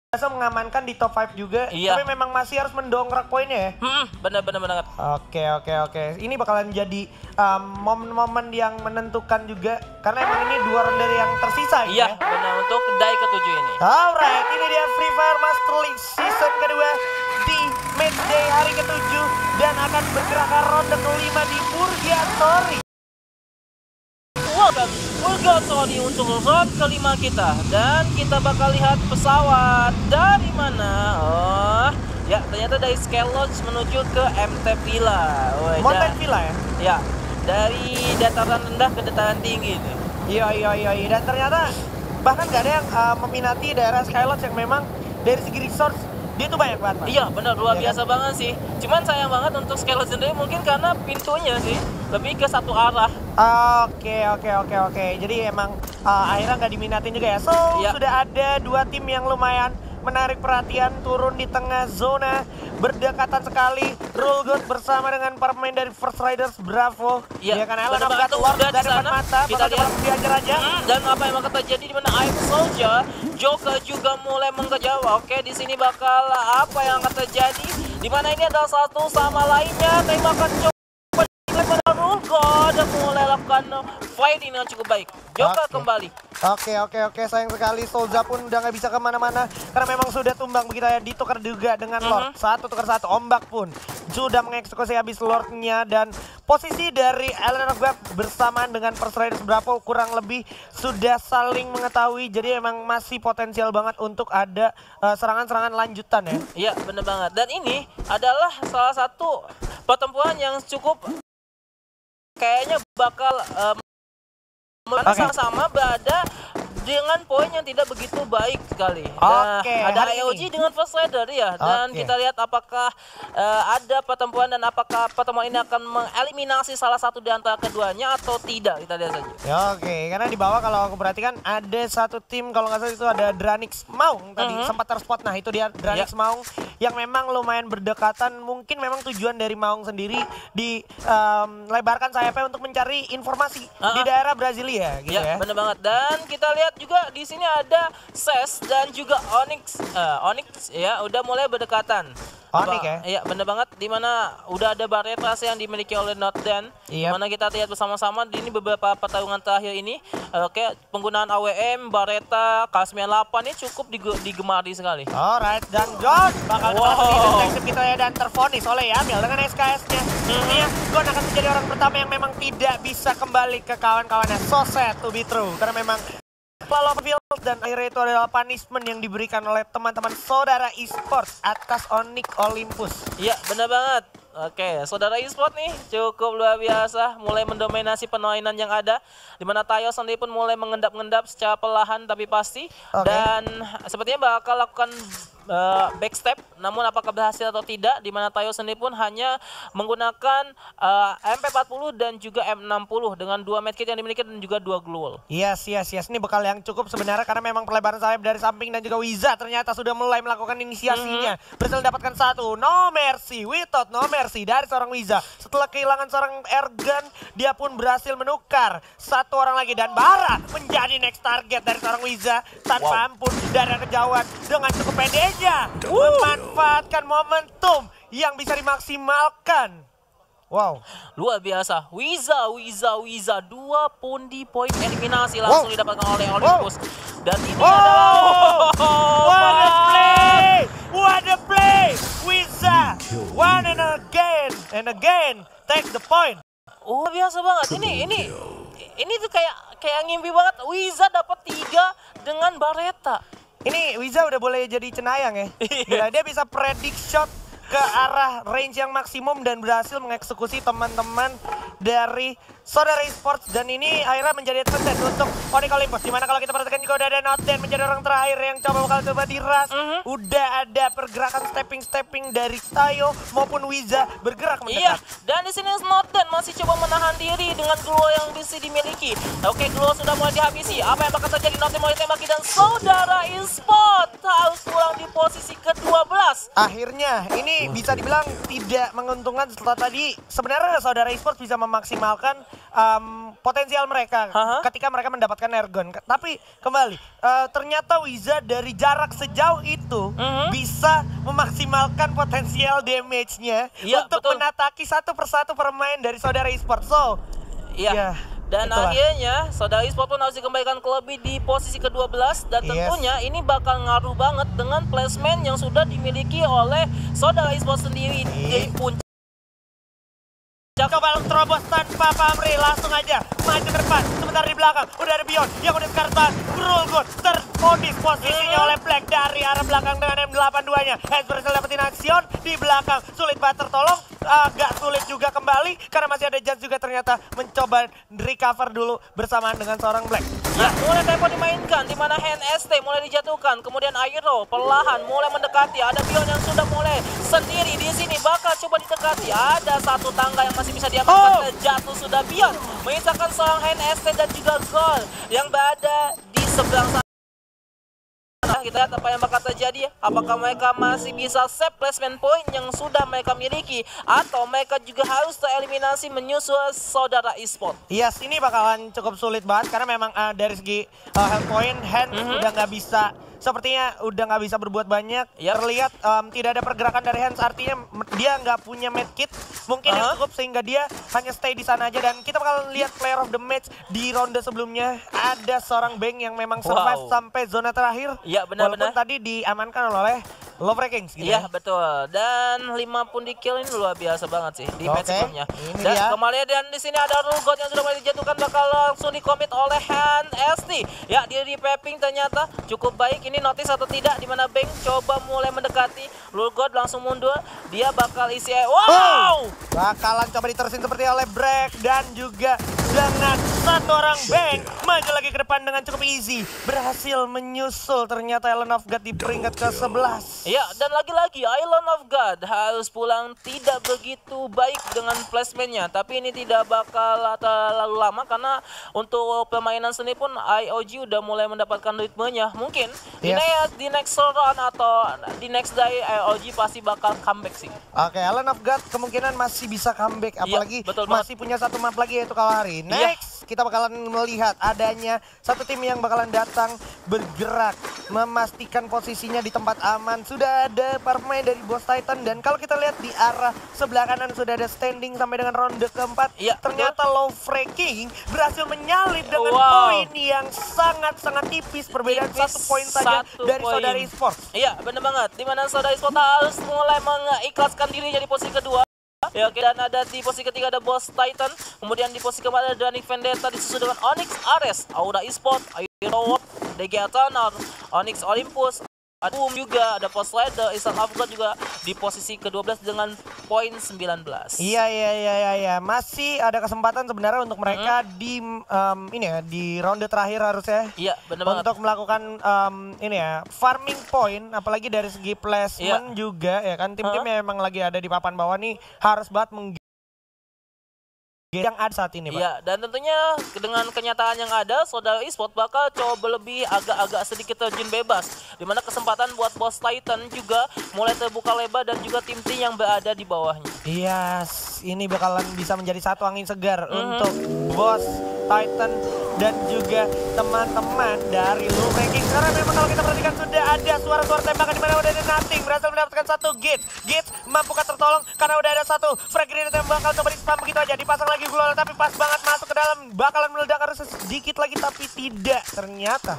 biasa mengamankan di top 5 juga, tapi memang masih harus mendongkrak poinnya ya. Bener banget. Oke. Ini bakalan jadi momen-momen yang menentukan juga, karena emang ini 2 ronde yang tersisa ya. Benar, untuk die ke-7 ini. Alright, ini dia Free Fire Master League season kedua di matchday hari ke-7 dan akan bergerak ke ronde ke-5 di Purgatory. Purgatory untuk round kelima kita, dan kita bakal lihat pesawat dari mana. Oh ya, ternyata dari Sky Lodge menuju ke MT Villa. Mountain Villa ya? Ya, dari dataran rendah ke dataran tinggi nih. Iya, dan ternyata bahkan gak ada yang meminati daerah Sky Lodge yang memang dari segi resource dia tuh banyak banget, Mas. Iya benar, luar biasa banget sih. Cuman sayang banget untuk Sky Lodge sendiri, mungkin karena pintunya sih lebih ke satu arah. Oke. Jadi emang akhirnya nggak diminatin juga ya. So sudah ada 2 tim yang lumayan menarik perhatian turun di tengah zona, berdekatan sekali. Rule God bersama dengan para pemain dari First Riders Bravo. Iya kan, Alan Abgat udah di depan mata, kita lihat diajar aja. Dan apa yang akan terjadi di mana Iron Soldier, Joker juga mulai mengejar. Oke, di sini bakal apa yang akan terjadi? Di mana ini adalah satu sama lainnya, tembakan coba Rule God dan mulai lakukan fighting dengan cukup baik. Joker kembali. Oke, sayang sekali Solza pun udah nggak bisa kemana-mana karena memang sudah tumbang begitu ya, ditukar juga dengan Lord. 1 tukar 1, Ombak pun sudah mengeksekusi habis Lordnya, dan posisi dari Alan Abgat bersamaan dengan First Riders Bravo kurang lebih sudah saling mengetahui, jadi emang masih potensial banget untuk ada serangan-serangan lanjutan ya. Iya bener banget, dan ini adalah salah satu pertempuran yang cukup kayaknya bakal sama-sama berada dengan poin yang tidak begitu baik sekali. Ada AOG dengan First Rider ya, dan kita lihat apakah ada pertempuran dan apakah pertemuan ini akan mengeliminasi salah satu di antara keduanya atau tidak, kita lihat saja. Karena di bawah kalau aku perhatikan ada satu tim, kalau nggak salah itu ada Dranix Maung tadi sempat terspot. Nah itu dia Dranix Maung yang memang lumayan berdekatan. Mungkin memang tujuan dari Maung sendiri dilebarkan sayapnya untuk mencari informasi di daerah Brasilia gitu ya. Bener banget, dan kita lihat juga di sini ada Ses dan juga Onyx ya udah mulai berdekatan. Onyx ya? Iya bener banget, dimana udah ada Barretta yang dimiliki oleh Notden. Dimana kita lihat bersama-sama di ini beberapa pertarungan terakhir ini. Penggunaan AWM, Barretta, K98 ini cukup digemari sekali. Alright, dan John bakal deteksi kita ya, dan terfonis oleh Yamil dengan SKS-nya. Ini ya, Gon akan menjadi orang pertama yang memang tidak bisa kembali ke kawan-kawannya. So sad to be true, karena memang Field, dan akhirnya itu adalah punishment yang diberikan oleh teman-teman saudara esports atas Onyx Olympus. Iya benar banget. Oke, saudara esports nih cukup luar biasa, mulai mendominasi permainan yang ada, dimana Tayo sendiri pun mulai mengendap-endap secara perlahan tapi pasti, dan sepertinya bakal lakukan backstep, namun apakah berhasil atau tidak, dimana Tayo sendiri pun hanya menggunakan MP40 dan juga M60 dengan 2 medkit yang dimiliki dan juga 2 glue wall. Yes, ini bekal yang cukup sebenarnya, karena memang pelebaran sayap dari samping dan juga Wiza ternyata sudah mulai melakukan inisiasinya. Berhasil mendapatkan 1 no mercy, without no mercy dari seorang Wiza. Setelah kehilangan seorang airgun, dia pun berhasil menukar 1 orang lagi, dan Bara menjadi next target dari seorang Wiza tanpa ampun dari kejauhan dengan cukup pendek. Memanfaatkan momentum yang bisa dimaksimalkan. Wow, luar biasa. Wiza 2 pundi poin eliminasi langsung didapatkan oleh Olympus. Dan ini adalah what a play. Wiza one and again take the point. Luar biasa banget. Ini tuh kayak ngimpi banget. Wiza dapat 3 dengan Barretta. Ini Wiza udah boleh jadi cenayang ya. Gila, dia bisa predict shot ke arah range yang maksimum dan berhasil mengeksekusi teman-teman dari saudara esports, dan ini akhirnya menjadi advantage untuk Onyx Olympus. Dimana kalau kita perhatikan juga udah ada Notden menjadi orang terakhir yang bakal diras. Udah ada pergerakan stepping dari Tayo maupun Wiza bergerak mendekat. Iya, dan di sini Notden masih coba menahan diri dengan glow yang bisa dimiliki. Oke, glow sudah mulai dihabisi. Apa yang bakal terjadi? Notden mulai tembaki, dan saudara esports harus pulang di posisi ke-12. Akhirnya ini bisa dibilang tidak menguntungkan setelah tadi sebenarnya saudara esports bisa memaksimalkan potensial mereka ketika mereka mendapatkan airgun. Tapi kembali ternyata Wiza dari jarak sejauh itu bisa memaksimalkan potensial damage-nya untuk menataki satu persatu permain dari saudara esports. So, iya. Dan itulah. Akhirnya saudara esports pun harus dikembalikan ke lobby di posisi ke-12 dan tentunya ini bakal ngaruh banget dengan placement yang sudah dimiliki oleh saudara esports sendiri di puncak. Coba terobos tanpa pamrih, langsung aja maju ke depan. Sebentar di belakang udah ada Beyond yang udah sekarang Grulgun terponis posisinya oleh Black dari arah belakang dengan M82-nya. Hans berhasil dapetin aksion di belakang, sulit banget tertolong. Agak sulit juga kembali karena masih ada Jazz juga ternyata mencoba recover dulu bersamaan dengan seorang Black. Ya, mulai tempo dimainkan di mana Hand ST mulai dijatuhkan, kemudian Airo perlahan mulai mendekati. Ada Beyond yang sudah mulai sendiri di sini bakal coba didekati. Ada satu tangga yang masih bisa diamankan, jatuh sudah Beyond menyisakan seorang Hand ST dan juga Gol yang berada di seberang sana. Kita lihat apa yang bakal terjadi. Apakah mereka masih bisa save placement point yang sudah mereka miliki atau mereka juga harus tereliminasi menyusul saudara esports. Yes, ini bakalan cukup sulit banget karena memang dari segi health point Hand udah nggak bisa. Sepertinya udah nggak bisa berbuat banyak. Terlihat tidak ada pergerakan dari Hans, artinya dia nggak punya medkit mungkin yang cukup sehingga dia hanya stay di sana aja. Dan kita bakal lihat player of the match di ronde sebelumnya ada seorang Bang yang memang survive sampai zona terakhir. Iya benar-benar. Walaupun tadi diamankan oleh Love Kings gitu. Iya betul. Dan 5 pun di kill ini luar biasa banget sih di match sebelumnya. Dan kembali dan di sini ada Rugot yang sudah mulai dijatuhkan bakal langsung dikomit oleh Hand ST. Ya dia di pepping ternyata cukup baik. Ini notice atau tidak di mana Bang coba mulai mendekati. Rugot langsung mundur. Dia bakal isi bakalan coba diterusin seperti oleh Break dan juga dengan satu orang Bang maju lagi ke depan dengan cukup easy. Berhasil menyusul ternyata Island of God di peringkat ke-11. Ya, dan lagi-lagi Island of God harus pulang tidak begitu baik dengan placementnya. Tapi ini tidak bakal terlalu lama karena untuk permainan seni pun IOG udah mulai mendapatkan ritmenya. Mungkin di next run atau di next day IOG pasti bakal comeback sih. Oke, Island of God kemungkinan masih bisa comeback. Apalagi masih punya satu map lagi yaitu Kalahari. Next, kita bakalan melihat adanya satu tim yang bakalan datang bergerak memastikan posisinya di tempat aman. Sudah ada pemain dari Boss Titan dan kalau kita lihat di arah sebelah kanan sudah ada standing sampai dengan ronde keempat. Ternyata Low King berhasil menyalip dengan poin yang sangat-sangat tipis, perbedaan 1 poin saja dari saudara esports. Iya, benar banget. Dimana saudara esports harus mulai mengikhlaskan dirinya di posisi kedua. Ya, oke, dan ada di posisi ketiga ada Boss Titan, kemudian di posisi keempat ada Danic Vendetta disusul dengan Onyx Ares, Aura Esports, Aero, DG Eternal, Onyx Olympus, ada Boom juga, ada Post Rider, Island of God juga di posisi ke-12 dengan poin 19. Iya. Masih ada kesempatan sebenarnya untuk mereka di di ronde terakhir harusnya. Iya, benar banget. Untuk melakukan farming point, apalagi dari segi placement juga ya kan. Tim-timnya memang lagi ada di papan bawah nih harus banget yang ada saat ini, Pak. Iya, dan tentunya dengan kenyataan yang ada, saudara esports bakal coba lebih agak sedikit terjun bebas. Dimana kesempatan buat Boss Titan juga mulai terbuka lebar dan juga tim-tim yang berada di bawahnya. Yes, ini bakalan bisa menjadi satu angin segar untuk Boss Titan dan juga teman-teman dari Low Ranking. Karena memang kalau kita perhatikan sudah ada suara-suara tembakan di mana udah ada Nothing berhasil mendapatkan satu Git mampukah tertolong karena udah ada satu frag grenade yang bakal coba di-spam begitu aja, dipasang lagi Global tapi pas banget masuk ke dalam bakalan meledak harus sedikit lagi tapi tidak ternyata.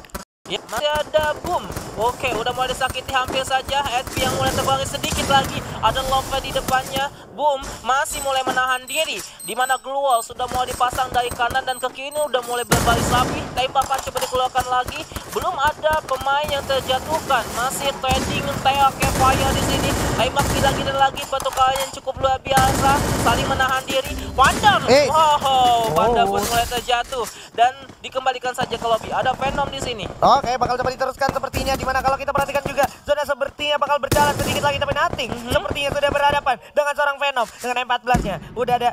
Ya, masih ada Boom. Oke, udah mulai disakiti hampir saja. HP yang mulai terbangun sedikit lagi. Ada Love di depannya. Boom masih mulai menahan diri. Dimana Glowal sudah mulai dipasang dari kanan dan ke kiri ini udah mulai berbaris rapi. Tembakan coba dikeluarkan lagi. Belum ada pemain yang terjatuhkan. Masih trading fire di sini. Tembak lagi dan lagi, pertukaran yang cukup luar biasa. Saling menahan diri. Wonder. Wonder pun mulai terjatuh dan dikembalikan saja ke lobby. Ada Venom di sini. Oke, bakal coba diteruskan sepertinya, dimana kalau kita perhatikan juga zona zona sepertinya bakal berjalan sedikit lagi, tapi Nothing sepertinya sudah berhadapan dengan seorang Venom dengan M14-nya. Udah ada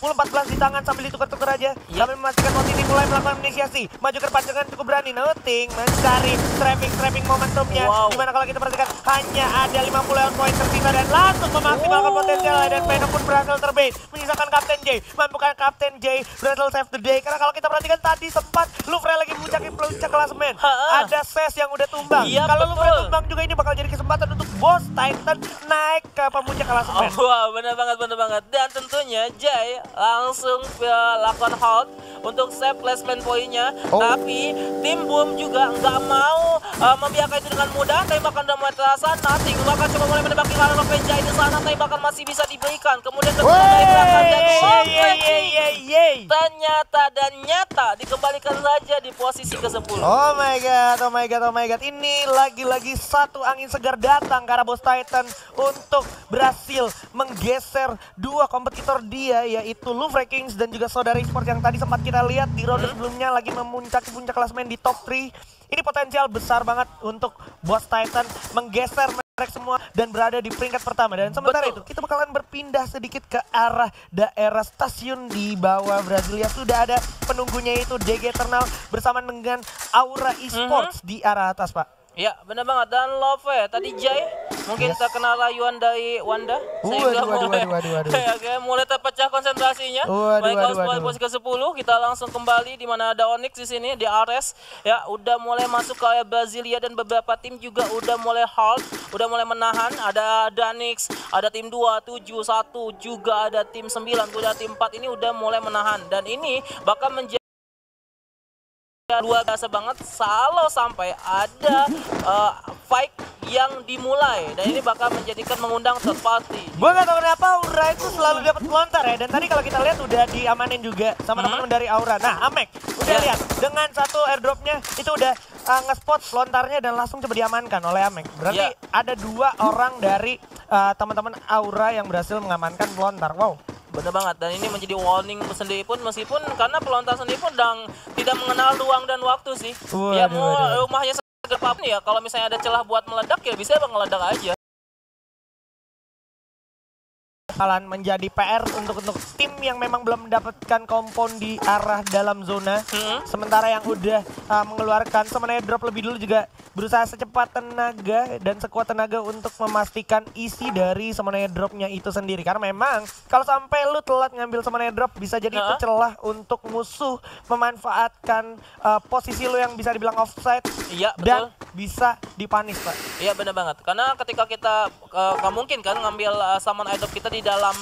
10-14 di tangan sambil ditukar-tukar aja. Sambil memastikan posisi mulai melakukan inisiasi. Maju ke depan dengan cukup berani. Nothing mencari trapping momentumnya. Dimana kalau kita perhatikan hanya ada 50 poin tersisa dan langsung memaksimalkan potensial. Dan Venom pun berhasil terbait. Menyisakan Kapten J. Mampukan Kapten J berhasil save the day. Karena kalau kita perhatikan tadi sempat Lufre lagi memuncaki puncak klasemen. Ada Ses yang udah tumbang. Kalau Lufre tumbang juga ini bakal jadi kesempatan untuk Boss Titan naik ke pemuncak klasemen. Wow, bener banget. Dan tentunya Jay langsung lakukan hold untuk save placement poinnya. Tapi tim Boom juga nggak mau membiarkan itu dengan mudah. Tembakan udah mulai terasa. Nothing bahkan coba mulai menembaki arah Jay di sana. Tembakan masih bisa diberikan. Kemudian ada gerakan dan ternyata dikembalikan saja di posisi ke-10. Oh my god. Ini lagi-lagi satu angin segar datang ke arah Boss Titan untuk berhasil menggeser dua kompetitor dia, yaitu Lufre Kings dan juga Saudara Esports yang tadi sempat kita lihat di ronde sebelumnya lagi memuncaki puncak klasemen di top 3. Ini potensial besar banget untuk Boss Titan menggeser mereka semua dan berada di peringkat pertama. Dan sementara itu kita bakalan berpindah sedikit ke arah daerah stasiun di bawah Brasilia. Sudah ada penunggunya, itu DG Eternal bersama dengan Aura Esports di arah atas, Pak. Ya, benar banget. Dan Love tadi Jay mungkin terkena rayuan dari Wanda sehingga mulai terpecah konsentrasinya. Baik, kalau posisi ke-10 kita langsung kembali di mana ada Onyx di sini di Ares. Ya, udah mulai masuk ke area Brasilia dan beberapa tim juga udah mulai halt, udah mulai menahan. Ada Danix, ada tim 2, 7, 1, juga ada tim 9, udah tim 4 ini udah mulai menahan. Dan ini bakal menjadi luar biasa banget kalau sampai ada fight yang dimulai, dan ini bakal menjadikan mengundang third party. Gue gak tau kenapa Aura itu selalu dapat pelontar ya, dan tadi kalau kita lihat udah diamanin juga sama teman-teman dari Aura. Nah, Amek udah lihat dengan satu airdropnya itu udah nge-spot pelontarnya dan langsung coba diamankan oleh Amek. Berarti ada 2 orang dari teman-teman Aura yang berhasil mengamankan pelontar. Wow. Bener banget, dan ini menjadi warning sendiri pun, meskipun karena pelontar sendiri pun tidak mengenal ruang dan waktu sih. Ya mau rumahnya seger apapun ya, kalau misalnya ada celah buat meledak ya bisa meledak aja. Bakalan menjadi PR untuk tim yang memang belum mendapatkan kompon di arah dalam zona. Sementara yang udah mengeluarkan summoner drop lebih dulu juga berusaha secepat tenaga dan sekuat tenaga untuk memastikan isi dari summoner dropnya itu sendiri. Karena memang kalau sampai lu telat ngambil summoner drop bisa jadi itu celah untuk musuh memanfaatkan posisi lu yang bisa dibilang offside. Iya, dan bisa dipanis, Pak. Iya, bener banget. Karena ketika kita nggak mungkin kan ngambil summon drop kita di dalam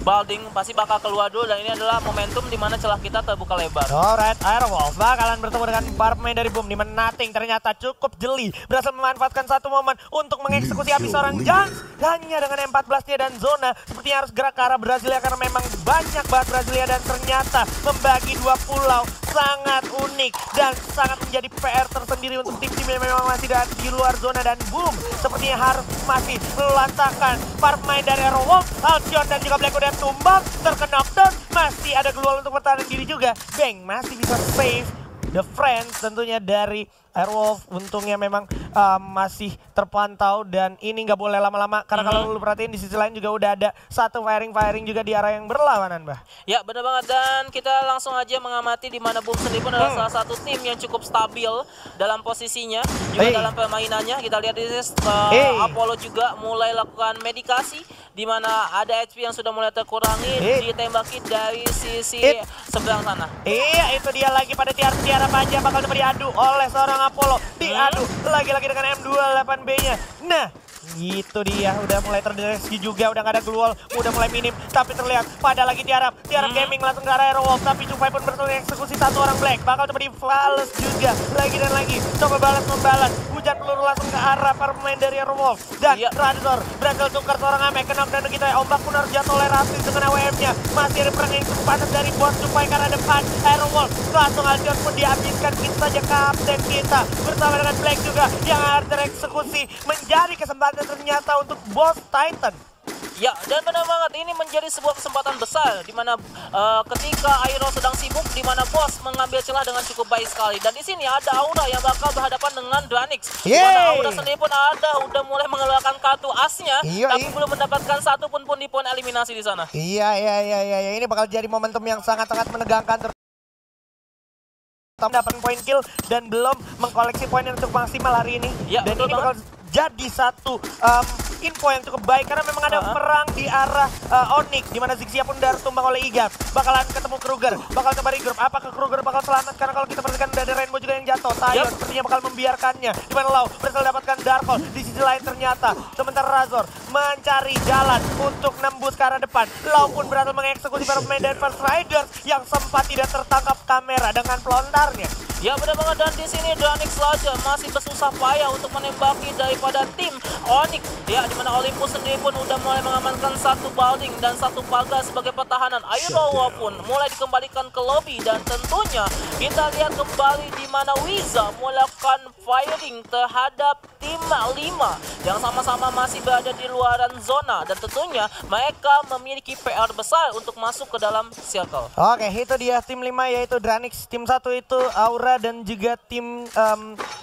building, pasti bakal keluar dulu, dan ini adalah momentum di mana celah kita terbuka lebar. Alright, Airwolf bakalan bertemu dengan para pemain dari Boom, di mana Nothing ternyata cukup jeli berhasil memanfaatkan satu momen untuk mengeksekusi habis seorang Jans hanya dengan M14-nya, dan zona sepertinya harus gerak ke arah Brasilia karena memang banyak banget Brasilia, dan ternyata membagi 2 pulau sangat unik dan sangat menjadi PR tersendiri untuk tim-tim yang memang masih di luar zona. Dan Boom sepertinya harus masih melantakan para pemain dari Airwolf. Halcyon dan juga Black udah tumbang, terkena knockdown, masih ada Glual untuk bertahan diri juga. Bang masih bisa save the friends tentunya dari Airwolf. Untungnya memang masih terpantau, dan ini nggak boleh lama-lama karena kalau lu perhatiin di sisi lain juga udah ada satu firing juga di arah yang berlawanan, Bah. Ya, benar banget, dan kita langsung aja mengamati di mana Boom sendiri pun adalah salah satu tim yang cukup stabil dalam posisinya juga dalam permainannya. Kita lihat di sini Apollo juga mulai lakukan medikasi, di mana ada HP yang sudah mulai terkurangi, ditembaki dari sisi seberang sana. Iya, itu dia lagi pada tiara aja bakal coba diadu oleh seorang Apollo. Diadu lagi-lagi dengan M28B-nya. Nah, itu dia, udah mulai terdeteksi juga, udah gak ada Glual, udah mulai minim, tapi terlihat pada lagi Tiarap Gaming langsung ke arah Airwolf, tapi Cupai pun berhasil eksekusi satu orang Black, bakal coba dibales juga, lagi dan lagi, coba membalas, hujan peluru langsung ke arah para pemain dari Airwolf, dan Rador berhasil tukar seorang Amek, kena dan kita ombak pun harus jatuh toleransi dengan AWM-nya, masih ada perang yang cukup panas dari bot Cupai karena depan Airwolf, langsung Alcion pun dihabiskan, kita saja kapten kita, bersama dengan Black juga, yang harus tereksekusi, menjadi kesempatan ternyata untuk Boss Titan. Ya, dan benar banget ini menjadi sebuah kesempatan besar di mana ketika Airo sedang sibuk, di mana bos mengambil celah dengan cukup baik sekali. Dan di sini ada Aura yang bakal berhadapan dengan Dranix. Di mana Aura sendiri pun udah mulai mengeluarkan kartu asnya, tapi belum mendapatkan satu pun di poin eliminasi di sana. Iya. Ini bakal jadi momentum yang sangat-sangat menegangkan. Dapat poin kill dan belum mengkoleksi poin yang cukup maksimal hari ini. Ya, dan ini bakal jadi satu info yang cukup baik karena memang ada perang di arah Onyx di mana Zixia pun udah tumbang oleh Iga. Bakalan ketemu Kruger, bakal coba regroup. Apakah Kruger bakal selamat? Karena kalau kita perhatikan udah ada Rainbow juga yang jatuh. Tayo sepertinya bakal membiarkannya. Di mana Lau berhasil dapatkan Darkhold. Di sisi lain ternyata sementara Razor mencari jalan untuk nembus ke arah depan. Lau pun berhasil mengeksekusi para pemain dari First Riders yang sempat tidak tertangkap kamera dengan pelontarnya. Ya benar banget, dan di sini Dranix saja masih bersusah payah untuk menembaki daripada tim Onyx. Ya, di mana Olympus sendiri pun udah mulai mengamankan satu building dan satu pagar sebagai pertahanan. Airo pun mulai dikembalikan ke lobby dan tentunya kita lihat kembali di mana Wiza melakukan firing terhadap tim 5 yang sama-sama masih berada di luaran zona dan tentunya mereka memiliki PR besar untuk masuk ke dalam circle. Oke, itu dia tim 5 yaitu Dranix, tim 1 itu Aura dan juga tim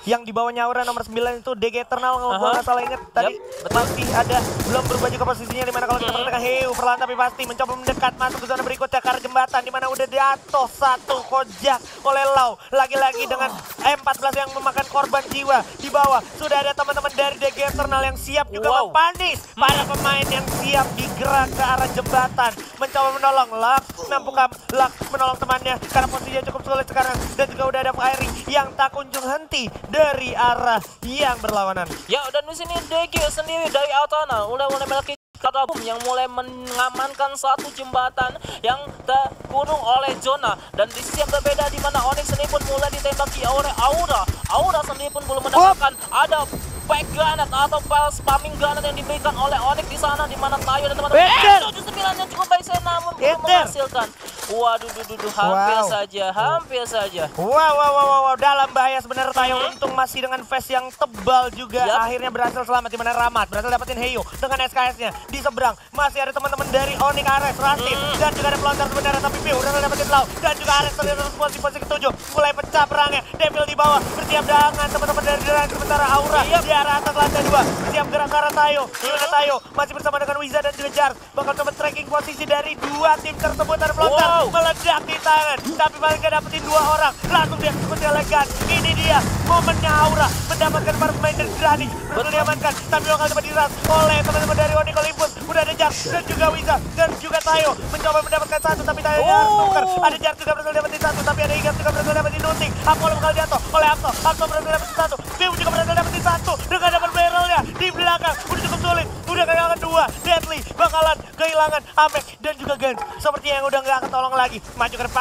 yang di bawahnya Aura nomor 9 itu DG Eternal kalau gua nggak salah ingat tadi. Masih ada belum berubah juga posisinya di mana kalau kita perhatikan Heu perlahan tapi pasti mencoba mendekat masuk ke zona berikutnya ke arah jembatan di mana udah jatuh satu kojak oleh Lau. Lagi-lagi dengan M14 yang memakan korban jiwa. Di bawah sudah ada teman-teman dari DG Eternal yang siap juga mempanis para pemain yang siap digerak ke arah jembatan mencoba menolong Lux, mampukah Lux menolong temannya karena posisinya cukup sulit sekarang dan juga udah ada firing yang tak kunjung henti dari arah yang berlawanan. Ya, dan di sini DG sendiri dari Altana mulai memiliki Katabum yang mulai mengamankan satu jembatan yang terkurung oleh zona, dan di sisi yang berbeda di mana Onyx sendiri pun mulai ditembaki oleh Aura. Aura sendiri pun belum mendapatkan ada back granat atau spamming granat yang diberikan oleh Onyx di sana di mana Tayo dan teman-teman 79 yang cukup baik saya namun belum menghasilkan. Waduh, hampir saja. Wow, dalam bahaya sebenarnya Tayo. Untung masih dengan face yang tebal juga akhirnya berhasil selamat di mana Ramat berhasil dapetin Heyo dengan SKS-nya. Di seberang masih ada teman-teman dari Onyx, Ares, Rastin dan juga ada pelontar sebenarnya tapi Piu berhasil dapetin Lau dan juga Ares terlihat posisi ke-7 mulai pecah perangnya. Devil di bawah bersiap dengan teman-teman dari Dranix sementara Aura di arah atas lantai 2 bersiap gerak ke arah Tayo. Gimana Tayo masih bersama dengan Wiza dan juga Jar bakal coba tracking posisi dari dua tim tersebut. Ada pelontar meledak di tangan tapi paling gak dapetin 2 orang langsung dieksekusi elegan. Ini dia momennya Aura mendapatkan para pemain dari Dranix betul diamankan tapi bakal coba diras oleh teman-teman dari Onyx Olympus. Udah ada Jar dan juga Wiza dan juga Tayo mencoba mendapatkan satu tapi Tayo tukar. Ada Jar juga berhasil dapetin satu tapi ada Igat juga berhasil dapetin Nunting. Apollo bakal jatuh oleh Akto berhasil dapetin satu. Biu juga berhasil dapetin satu dengan double barrelnya di belakang. Udah cukup sulit, udah kehilangan 2. Deadly bakalan kehilangan Amek dan juga Gans sepertinya yang udah gak ketolong lagi. Maju ke depan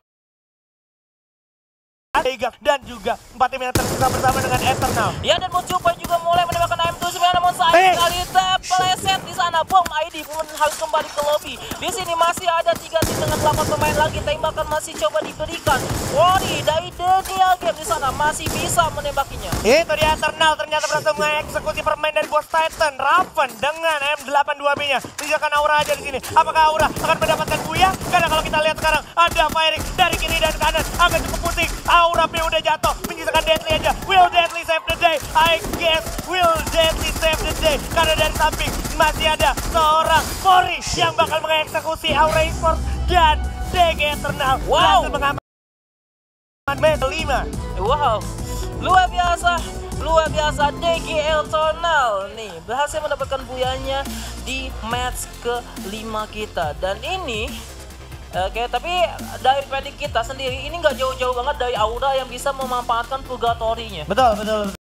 dan juga 4 tim yang tersisa bersama dengan Eternal. Ya, dan Mojupai juga mulai menembakkan M29 namun sayang kali terpeleset di sana. Bom ID pun harus kembali ke lobby. Di sini masih ada 3 tim dengan 8 pemain lagi. Tembakan masih coba diberikan. Wori dari Daniel Game di sana masih bisa menembakinya. Itu dia Eternal ternyata berhasil mengeksekusi permain dari bos Titan Raven dengan M82B-nya. Tinggalkan Aura aja di sini. Apakah Aura akan mendapatkan buya? Karena kalau kita lihat sekarang ada firing dari kiri dan kanan agak cukup pusing. Aura P udah jatuh, menyisakan Deadly aja. Will Deadly save the day? I guess Will Deadly save the day. Karena dari samping masih ada seorang Mori yang bakal mengeksekusi Aura Esports dan DG Eternal. Berhasil mengamankan match 5. Wow, luar biasa DG Eternal nih berhasil mendapatkan buyanya di match ke-5 kita. Dan ini oke, tapi dari predik kita sendiri ini nggak jauh-jauh banget dari Aura yang bisa memanfaatkan purgatorinya. Betul.